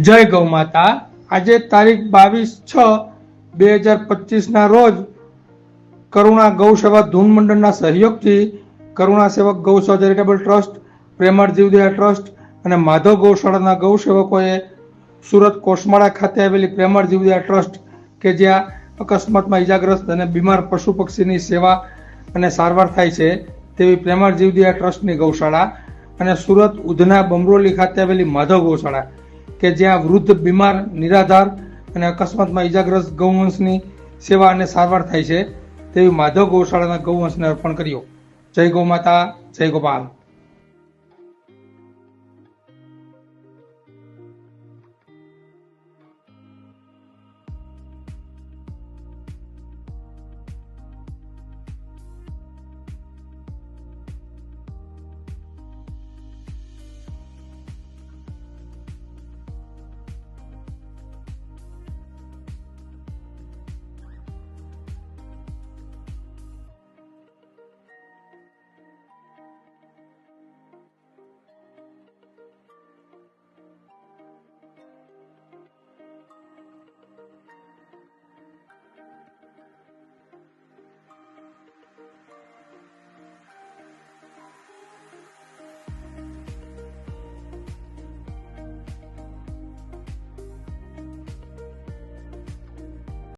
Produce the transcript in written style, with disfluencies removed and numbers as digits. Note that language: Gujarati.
જય ગૌ માતા। આજે તારીખ 22/6/2025 રોજ કરુણા ગૌ સેવા ધૂન મંડળના સહયોગથી કરુણા સેવક ગૌ ચેરિટેબલ ટ્રસ્ટ, પ્રેમાળ જીવદયા ટ્રસ્ટ અને માધવ ગૌશાળાના ગૌ સેવકોએ સુરત કોસમાળા ખાતે આવેલી પ્રેમાળ જીવદયા ટ્રસ્ટ કે જ્યાં અકસ્માતમાં ઇજાગ્રસ્ત અને બીમાર પશુ પક્ષીની સેવા અને સારવાર થાય છે તેવી પ્રેમાળ જીવદયા ટ્રસ્ટની ગૌશાળા અને સુરત ઉધના બમરોલી ખાતે આવેલી માધવ ગૌશાળા કે જ્યાં વૃદ્ધ, બીમાર, નિરાધાર અને અકસ્માતમાં ઇજાગ્રસ્ત ગૌવંશની સેવા અને સારવાર થાય છે તેવી માધવ ગૌશાળાના ગૌવંશને અર્પણ કર્યો। જય ગૌ માતા, જય ગોપાલ।